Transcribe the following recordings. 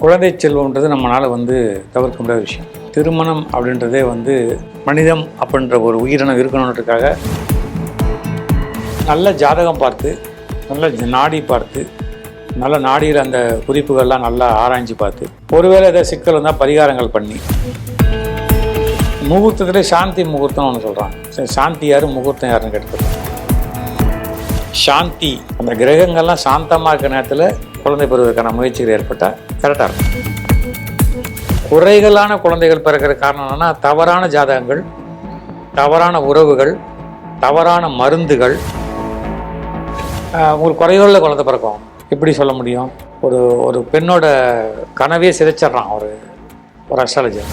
குழந்தை செல்வம்ன்றது நம்மளால் தவிர்க்க முடியாத விஷயம். திருமணம் அப்படின்றதே மனிதம் அப்படின்ற ஒரு உயிரினம் இருக்கணுன்றதுக்காக நல்ல ஜாதகம் பார்த்து, நல்ல நாடி பார்த்து, நல்ல நாடியில் அந்த குறிப்புகள்லாம் நல்லா ஆராய்ச்சி பார்த்து, ஒருவேளை ஏதாவது சிக்கல் வந்தால் பரிகாரங்கள் பண்ணி, முகூர்த்தத்திலே சாந்தி முகூர்த்தம்னு ஒன்று சொல்கிறாங்க. சாந்தி யார், முகூர்த்தம் யாருன்னு கேட்டுக்கிறோம். சாந்தி, அந்த கிரகங்கள்லாம் சாந்தமாக இருக்கிற நேரத்தில் குழந்தை பெறுவதற்கான முயற்சிகள் ஏற்பட்டால் கரெக்டாக இருக்கும். குறைகளான குழந்தைகள் பிறக்கிற காரணம் என்னென்னா, தவறான ஜாதகங்கள், தவறான உறவுகள், தவறான மருந்துகள். உங்களுக்கு குறைகளில் குழந்தை பிறக்கும். எப்படி சொல்ல முடியும்? ஒரு பெண்ணோட கனவே சிதைச்சிட்றான் ஒரு அஸ்ட்ராலஜர்.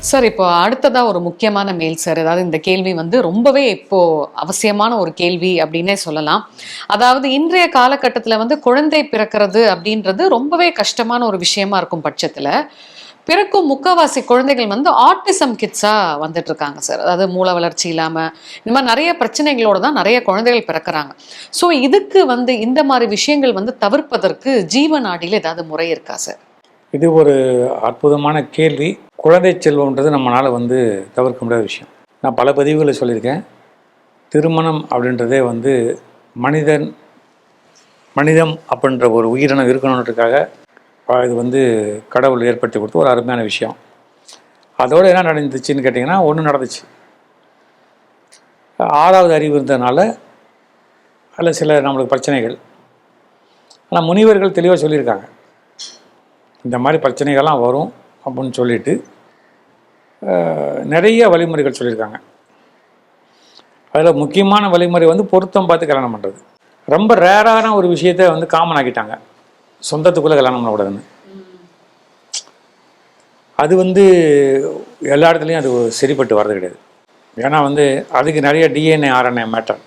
சார், இப்போ அடுத்ததா ஒரு முக்கியமான மெயில் சார். அதாவது இந்த கேள்வி ரொம்பவே இப்போ அவசியமான ஒரு கேள்வி அப்படின்னே சொல்லலாம். அதாவது இன்றைய காலகட்டத்தில் குழந்தை பிறக்கிறது அப்படின்றது ரொம்பவே கஷ்டமான ஒரு விஷயமா இருக்கும் பட்சத்தில், பிறக்கும் முக்கால்வாசி குழந்தைகள் ஆட்டிசம் கிட்ஸா வந்துட்டு இருக்காங்க சார். அதாவது மூளை வளர்ச்சி இல்லாமல் இந்த மாதிரி நிறைய பிரச்சனைகளோட தான் நிறைய குழந்தைகள் பிறக்கிறாங்க. ஸோ இதுக்கு இந்த மாதிரி விஷயங்கள் தவிர்ப்பதற்கு ஜீவநாடியில் ஏதாவது முறை இருக்கா சார்? இது ஒரு அற்புதமான கேள்வி. குழந்தை செல்வம்ன்றது நம்மளால் தவிர்க்க முடியாத விஷயம். நான் பல பதிவுகளை சொல்லியிருக்கேன். திருமணம் அப்படின்றதே மனிதம் அப்படின்ற ஒரு உயிரினம் இருக்கணுன்றதுக்காக இது கடவுள் ஏற்படுத்தி கொடுத்த ஒரு அருமையான விஷயம். அதோடு என்ன நடந்துச்சுன்னு கேட்டிங்கன்னா, ஒன்று நடந்துச்சு. 6வது அறிவு இருந்ததுனால அதில் சில நம்மளுக்கு பிரச்சனைகள். ஆனால் முனிவர்கள் தெளிவாக சொல்லியிருக்காங்க, இந்த மாதிரி பிரச்சனைகள்லாம் வரும் அப்படின்னு சொல்லிட்டு நிறைய வழிமுறைகள் சொல்லியிருக்காங்க. அதில் முக்கியமான வழிமுறை பொருத்தம் பார்த்து கல்யாணம் பண்ணுறது. ரொம்ப ரேரான ஒரு விஷயத்தை காமன் ஆக்கிட்டாங்க, சொந்தத்துக்குள்ளே கல்யாணம் பண்ணக்கூடாதுன்னு. அது எல்லா இடத்துலையும் அது சரிப்பட்டு வர்றது கிடையாது. ஏன்னா அதுக்கு நிறைய டிஎன்ஏ ஆர்என்ஏ மேட்டர்,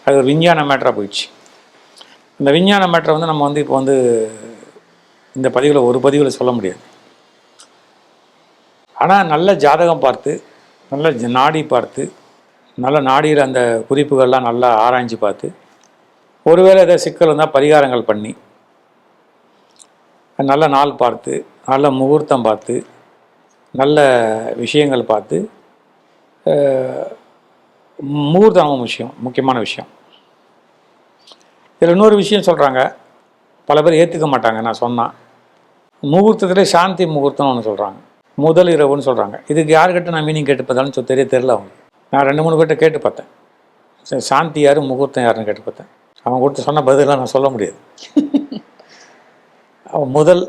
அது ஒரு விஞ்ஞான மேட்டராக போயிடுச்சு. இந்த விஞ்ஞான மேட்டரை நம்ம இப்போ இந்த பதிவில் ஒரு பதிவில் சொல்ல முடியாது. ஆனால் நல்ல ஜாதகம் பார்த்து, நல்ல நாடி பார்த்து, நல்ல நாடியில் அந்த குறிப்புகள்லாம் நல்லா ஆராய்ச்சி பார்த்து, ஒருவேளை ஏதாவது சிக்கல் வந்தால் பரிகாரங்கள் பண்ணி, நல்ல நாள் பார்த்து, நல்ல முகூர்த்தம் பார்த்து, நல்ல விஷயங்கள் பார்த்து, முகூர்த்தம் முக்கியமான விஷயம். இதில் இன்னொரு விஷயம் சொல்கிறாங்க, பல பேர் ஏற்றுக்க மாட்டாங்க. நான் சொன்னால் முகூர்த்தத்திலே சாந்தி முகூர்த்தம்னு ஒன்று சொல்கிறாங்க, முதல் இரவுன்னு சொல்கிறாங்க. இதுக்கு யாருக்கிட்ட நான் மீனிங் கேட்டு பார்த்தாலும் தெரியல அவங்க. நான் 2-3 பேர்கிட்ட கேட்டு பார்த்தேன், சாந்தி யார் முகூர்த்தம் யாருன்னு கேட்டு பார்த்தேன். அவன் கொடுத்து சொன்ன பதிலாக நான் சொல்ல முடியாது. அவன் முதல்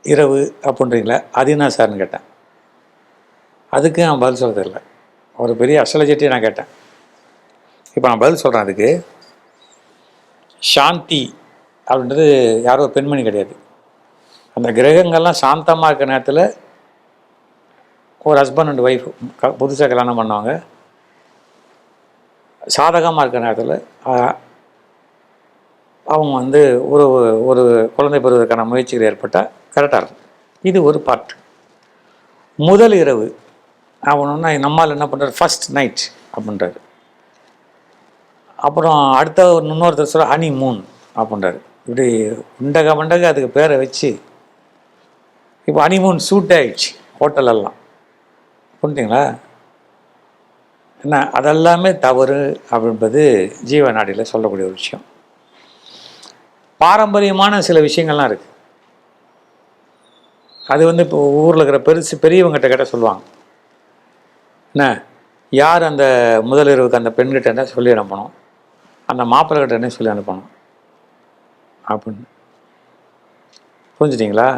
இரவு அப்படின்றீங்களா, அது என்ன சார்னு கேட்டேன். அதுக்கு நான் பதில் சொல்ல தெரியல. ஒரு பெரிய அஸ்ட்ராலஜிட்டே நான் கேட்டேன். இப்போ நான் பதில் சொல்கிறேன். அதுக்கு சாந்தி அப்படின்றது யாரோ பெண்மணி கிடையாது. அந்த கிரகங்கள்லாம் சாந்தமாக இருக்கிற நேரத்தில் ஒரு ஹஸ்பண்ட் அண்ட் ஒய்ஃப் புதுசாக கல்யாணம் பண்ணுவாங்க. சாதகமாக இருக்கிற நேரத்தில் அவங்க ஒரு குழந்தை பெறுவதற்கான முயற்சிகள் ஏற்பட்டால் கரெக்டாக இருக்கும். இது ஒரு பார்ட். முதல் இரவு அவனா நம்மால் என்ன பண்ணுறாரு, ஃபஸ்ட் நைட் அப்படின்றாரு. அப்புறம் அடுத்த இன்னொருத்தர் சொல்ல ஹனி மூன் அப்படின்றாரு. இப்படி மண்டக அதுக்கு பேரை வச்சு இப்போ ஹனிமூன் சூட் ஆகிடுச்சு ஹோட்டலெல்லாம். புரிஞ்சுங்களா? என்ன, அதெல்லாமே தவறு அப்படின்றது ஜீவநாடியில் சொல்லக்கூடிய ஒரு விஷயம். பாரம்பரியமான சில விஷயங்கள்லாம் இருக்குது. அது இப்போ ஊரில் இருக்கிற பெரியவங்ககிட்ட கேட்டால் சொல்லுவாங்க. என்ன, யார் அந்த முதலிரவுக்கு அந்த பெண்கிட்ட என்ன சொல்லி அனுப்பணும், அந்த மாப்பிள்ளைகிட்ட என்ன சொல்லி அனுப்பணும் அப்படின்னு. புரிஞ்சுட்டிங்களா?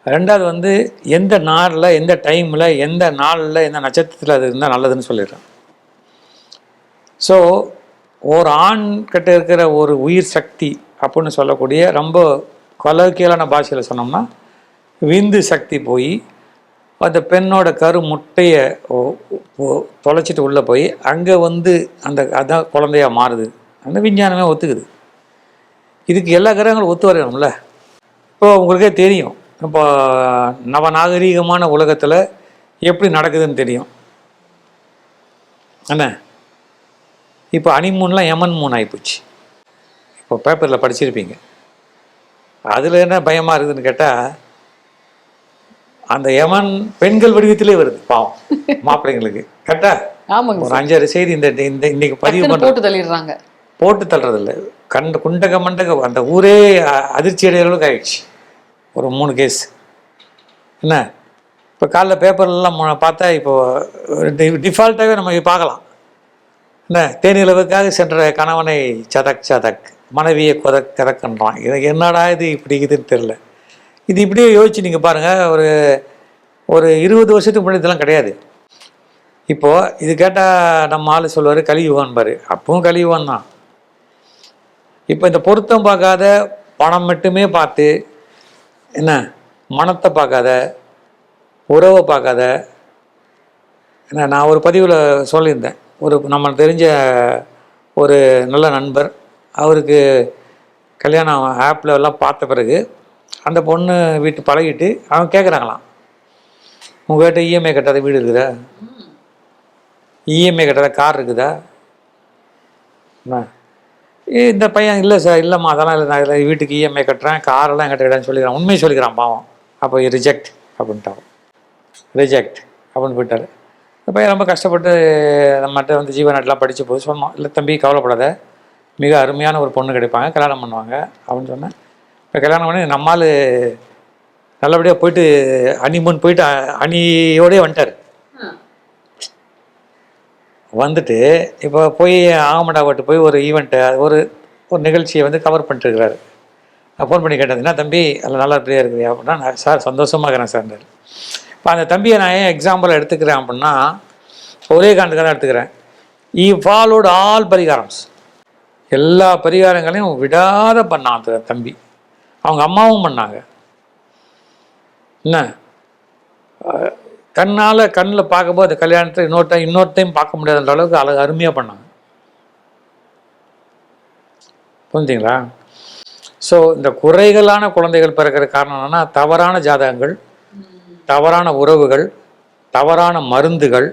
ரெண்டாவது எந்த நாளில், எந்த டைமில், எந்த நாளில், எந்த நட்சத்திரத்தில் அது இருந்தால் நல்லதுன்னு சொல்லிடுறேன். ஸோ ஒரு ஆண் கிட்ட இருக்கிற ஒரு உயிர் சக்தி அப்படின்னு சொல்லக்கூடிய, ரொம்ப கொலோக்கியலான பாஷையில் சொன்னோம்னா விந்து சக்தி போய் அந்த பெண்ணோட கரு முட்டையை தொலைச்சிட்டு உள்ளே போய் அங்கே வந்து அதான் குழந்தையா மாறுது. அந்த விஞ்ஞானமே ஒத்துக்குது. இதுக்கு எல்லா கிரகங்களும் ஒத்து வரணும்ல. இப்போ உங்களுக்கே தெரியும், இப்போ நவநாகரீகமான உலகத்தில் எப்படி நடக்குதுன்னு தெரியும் என்ன. இப்போ அனிமூன்லாம் யமன் மூன் ஆகிப்போச்சு. இப்போ பேப்பரில் படிச்சிருப்பீங்க. அதில் என்ன பயமாக இருக்குதுன்னு கேட்டால், அந்த யமன் பெண்கள் வடிவத்திலே வருது. பாவம் மாப்பிள்ளைங்களுக்கு. கரெக்டா? ஆமாங்க. ஒரு 5-6 செய்தி இன்னைக்கு பதிவு போட்டு தள்ளிடுறாங்க. போட்டு தள்ளுறதில்ல, குண்டக மண்டக அந்த ஊரே அதிர்ச்சி அடைகிற அளவுக்கு ஆயிடுச்சு. ஒரு 3 கேஸ் என்ன. இப்போ காலைல பேப்பர்லாம் பார்த்தா இப்போது டிஃபால்ட்டாகவே நம்ம பார்க்கலாம் என்ன. தேனிலவுக்காக சென்ற கணவனை சதக் மனைவியை கதக்கன்றான். இது என்னடா இது இப்படி இதுன்னு தெரில. இது இப்படியே யோசிச்சு நீங்கள் பாருங்கள். ஒரு 20 வருஷத்துக்கு முன்னாடி இதெல்லாம் கிடையாது. இப்போது இது கேட்டால் நம்ம ஆள் சொல்லுவார் கலியுகன் பாரு. அப்பவும் கலியுகன் தான். இப்போ இந்த பொருத்தம் பார்க்காத, பணம் மட்டுமே பார்த்து என்ன, மனத்தை பார்க்காத, உறவை பார்க்காத என்ன. நான் ஒரு பதிவில் சொல்லியிருந்தேன், நம்ம தெரிஞ்ச ஒரு நல்ல நண்பர், அவருக்கு கல்யாணம் ஆப்பில் எல்லாம் பார்த்த பிறகு அந்த பொண்ணு வீட்டு பழகிட்டு அவங்க கேட்குறாங்களாம், உங்கள்கிட்ட இஎம்ஐ கட்டாத வீடு இருக்குதா, இஎம்ஐ கட்டாத கார் இருக்குதா. இந்த பையன் இல்லை சார், இல்லைம்மா அதெல்லாம் இல்லை, நான் வீட்டுக்கு இஎம்ஐ கட்டுறேன், காரெல்லாம் என்கிட்ட கிடையாதுன்னு சொல்லிக்கிறான். உண்மையை சொல்லிக்கிறான் பாவம். அப்போ ரிஜெக்ட் அப்படின்ட்டார். ரிஜெக்ட் அப்படின்னு போயிட்டார். இந்த பையன் ரொம்ப கஷ்டப்பட்டு நம்மகிட்ட வந்து ஜீவநாட்டெலாம் படித்த போது சொன்னோம், இல்லை தம்பி கவலைப்படாத, மிக அருமையான ஒரு பொண்ணு கிடைப்பாங்க, கல்யாணம் பண்ணுவாங்க அப்படின்னு சொன்னேன். இப்போ கல்யாணம் பண்ணி நம்மால் நல்லபடியாக போயிட்டு ஹனிமூன் போயிட்டு அணியோடய வந்துட்டார். வந்துட்டு இப்போ போய் ஆகமடாவட்டு போய் ஒரு ஈவெண்ட்டு, ஒரு நிகழ்ச்சியை வந்து கவர் பண்ணிட்டுருக்கிறாரு. நான் ஃபோன் பண்ணி கேட்டேன், என்ன தம்பி அதில் நல்லா ஃப்ரீயாக இருக்கிறியா அப்படின்னா, நான் சார் சந்தோஷமாக இருக்கிறேன் சார். இப்போ அந்த தம்பியை நான் ஏன் எக்ஸாம்பிள் எடுத்துக்கிறேன் அப்படின்னா, ஒரே காரணத்துக்காக தான் எடுத்துக்கிறேன். ஈ ஃபாலோடு ஆல் பரிகாரம்ஸ், எல்லா பரிகாரங்களையும் விடாத பண்ணான் அந்த தம்பி. அவங்க அம்மாவும் பண்ணாங்க என்ன. கண்ணில் பார்க்கும்போது அந்த கல்யாணத்தை இன்னொரு டைம் பார்க்க முடியாத அளவுக்கு அருமையாக பண்ணாங்க. புரிஞ்சுங்களா? ஸோ இந்த குறைகளான குழந்தைகள் பிறக்கிற காரணம் என்னென்னா, தவறான ஜாதகங்கள், தவறான உறவுகள், தவறான மருந்துகள்,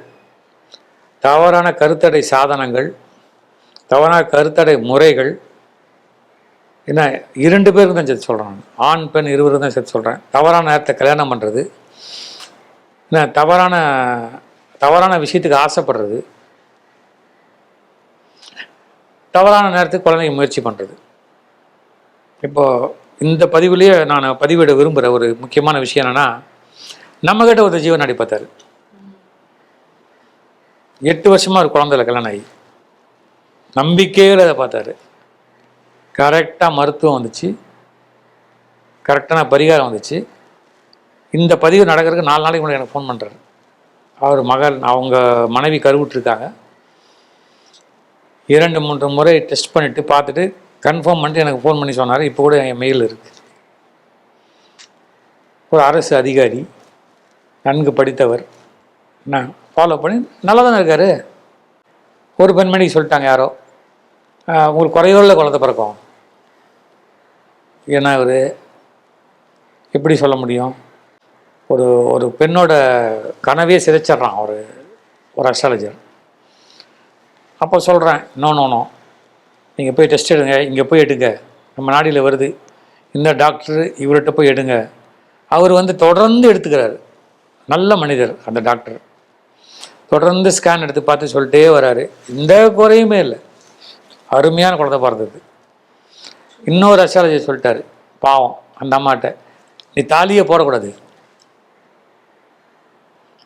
தவறான கருத்தடை சாதனங்கள், தவறான கருத்தடை முறைகள். என்ன 2 பேருக்கு தான் சேர்த்து சொல்கிறேன், ஆண் பெண் இருவரும் தான் சேர்த்து சொல்கிறேன். தவறான நேரத்தை கல்யாணம் பண்ணுறது, என்ன தவறான விஷயத்துக்கு ஆசைப்படுறது, தவறான நேரத்துக்கு குழந்தைங்க முயற்சி பண்ணுறது. இப்போது இந்த பதிவுலேயே நான் பதிவிட விரும்புகிற ஒரு முக்கியமான விஷயம் என்னென்னா, நம்மக்கிட்ட ஒரு ஜீவனாடி பார்த்தாரு. 8 வருஷமாக ஒரு குழந்தைல கல்யாணம் ஆகி நம்பிக்கையில் அதை பார்த்தாரு. கரெக்டாக மருத்துவம் வந்துச்சு, கரெக்டான பரிகாரம் வந்துச்சு. இந்த பதிவு நடக்கிறதுக்கு 4 நாளைக்கு முன்னாடி எனக்கு ஃபோன் பண்ணுறாரு. அவங்க மனைவி கருவுட்ருக்காங்க. 2-3 முறை டெஸ்ட் பண்ணிவிட்டு பார்த்துட்டு கன்ஃபார்ம் பண்ணிட்டு எனக்கு ஃபோன் பண்ணி சொன்னார். இப்போ கூட என் மெயில் இருக்குது. ஒரு அரசு அதிகாரி, நன்கு படித்தவர், நான் ஃபாலோ பண்ணி நல்லா தானே இருக்கார். ஒரு பெண்மணிக்கு சொல்லிட்டாங்க யாரோ, உங்களுக்கு குறையுள்ள குழந்தை பிறக்கும். ஏன்னா இவர் எப்படி சொல்ல முடியும்? ஒரு பெண்ணோட கனவே சிதைச்சிட்றான் ஒரு அஸ்ட்ராலஜர். அப்போ சொல்கிறேன், நோ நீங்கள் போய் டெஸ்ட் எடுங்க, இங்கே போய் எடுங்க, நம்ம நாடியில் வருது, இந்த டாக்டர் இவர்கிட்ட போய் எடுங்க. அவர் வந்து தொடர்ந்து எடுத்துக்கிறாரு. நல்ல மனிதர் அந்த டாக்டர். தொடர்ந்து ஸ்கேன் எடுத்து பார்த்து சொல்லிட்டே வராரு, எந்த குறையுமே இல்லை, அருமையான குழந்தை பிறந்தது. இன்னொரு அஸ்ட்ராலஜர் சொல்லிட்டாரு, பாவம் அந்த அம்மாட்ட, நீ தாலியே போடக்கூடாது,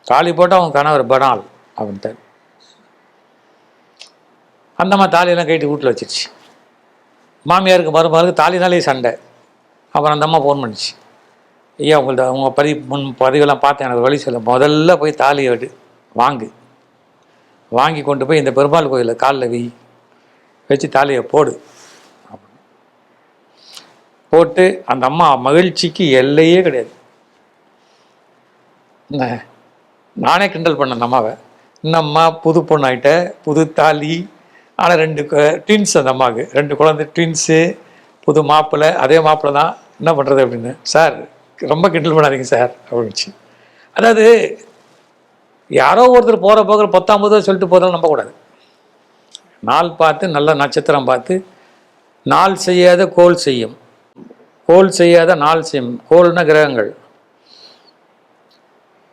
தாலி போட்டால் அவங்க கணவர் பனால் அப்படின்ட்டார். அந்த அம்மா தாலியெல்லாம் கைட்டு வீட்டில் வச்சிருச்சு. மாமியாருக்கு மருமகளுக்கு தாலினாலே சண்டை. அப்புறம் அந்த அம்மா ஃபோன் பண்ணிச்சு, ஐயா உங்கள் பதிவெல்லாம் பார்த்தேன், எனக்கு வழி சொல்ல, முதல்ல போய் தாலியை வாங்கி கொண்டு போய் இந்த பெருமாள் கோயிலில் காலில் வச்சு தாலியை போடு அப்படின்னு போட்டு, அந்த அம்மா மகிழ்ச்சிக்கு எல்லையே கிடையாது. நானே கிண்டல் பண்ணேன் அந்த அம்மாவை. இன்னம்மா புது பொண்ணு ஆகிட்ட, புது தாலி, ஆனால் 2 ட்வின்ஸ் அந்த அம்மாவுக்கு 2 குழந்தை ட்வின்ஸு, புது மாப்பிள்ளை, அதே மாப்பிள்ளை தான், என்ன பண்ணுறது அப்படின்னு. சார் ரொம்ப கிண்டல் பண்ணாதீங்க சார் அப்படின்னுச்சு. அதாவது யாரோ ஒருத்தர் போகிற போகிற 10 சொல்லிட்டு போதாலும் நம்பக்கூடாது. நாள் பார்த்து நல்ல நட்சத்திரம் பார்த்து, நாள் செய்யாத கோல் செய்யும், கோல் செய்யாத நாள் செய்யும். கோல்னா கிரகங்கள்.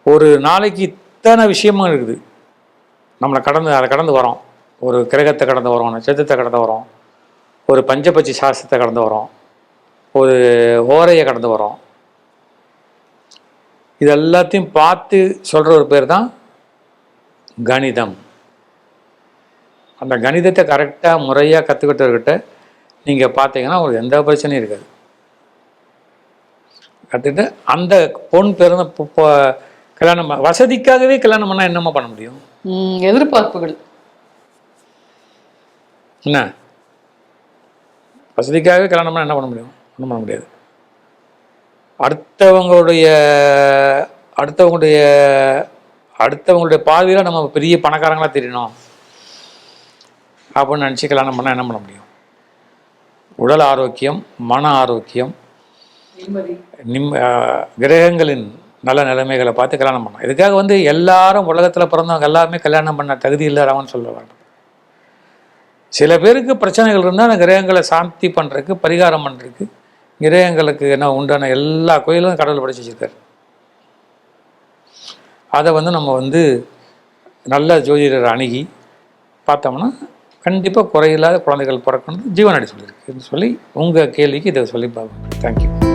ஒரு நாளைக்கு இத்தனை விஷயமும் இருக்குது, நம்மளை அதை கடந்து வரோம். ஒரு கிரகத்தை கடந்து வரோம், நட்சத்திரத்தை கடந்து வரோம், ஒரு பஞ்சபட்சி சாஸ்திரத்தை கடந்து வரோம், ஒரு ஓரையை கடந்து வரோம். இது எல்லாத்தையும் பார்த்து சொல்கிற ஒரு பேர் தான் கணிதம். அந்த கணிதத்தை கரெக்டாக முறையாக கற்றுக்கிட்டவர்கிட்ட நீங்கள் பார்த்தீங்கன்னா உங்களுக்கு எந்த பிரச்சனையும் இருக்காது. கற்றுக்கிட்டு அந்த பொன் பிறந்த கல்யாணம் வசதிக்காகவே கல்யாணம் பண்ணால் என்னம்மா பண்ண முடியும்? எதிர்பார்ப்புகள் என்ன, வசதிக்காகவே கல்யாணம் பண்ணால் என்ன பண்ண முடியும்? ஒன்றும் பண்ண முடியாது. அடுத்தவங்களுடைய பார்வையில் நம்ம பெரிய பணக்காரங்களாக தெரியணும் அப்படின்னு நினச்சி கல்யாணம் பண்ணால் என்ன பண்ண முடியும்? உடல் ஆரோக்கியம், மன ஆரோக்கியம், கிரகங்களின் நல்ல நிலைமைகளை பார்த்து கல்யாணம் பண்ணலாம். இதுக்காக எல்லாரும் உலகத்தில் பிறந்தவங்க எல்லாருமே கல்யாணம் பண்ண தகுதி இல்லாதவன்னு சொல்ல வேண்டும். சில பேருக்கு பிரச்சனைகள் இருந்தால் அந்த கிரகங்களை சாந்தி பண்ணுறதுக்கு, பரிகாரம் பண்ணுறதுக்கு, கிரகங்களுக்கு என்ன உண்டான எல்லா கோயிலும் கடவுள் படைச்சு வச்சிருக்காரு. அதை நம்ம நல்ல ஜோதிடரை அணுகி பார்த்தோம்னா கண்டிப்பாக குறையில்லாத குழந்தைகள் பிறக்கணும் ஜீவனாடி சொல்லியிருக்கு சொல்லி உங்கள் கேள்விக்கு இதை சொல்லி பார்க்கணும். தேங்க்யூ.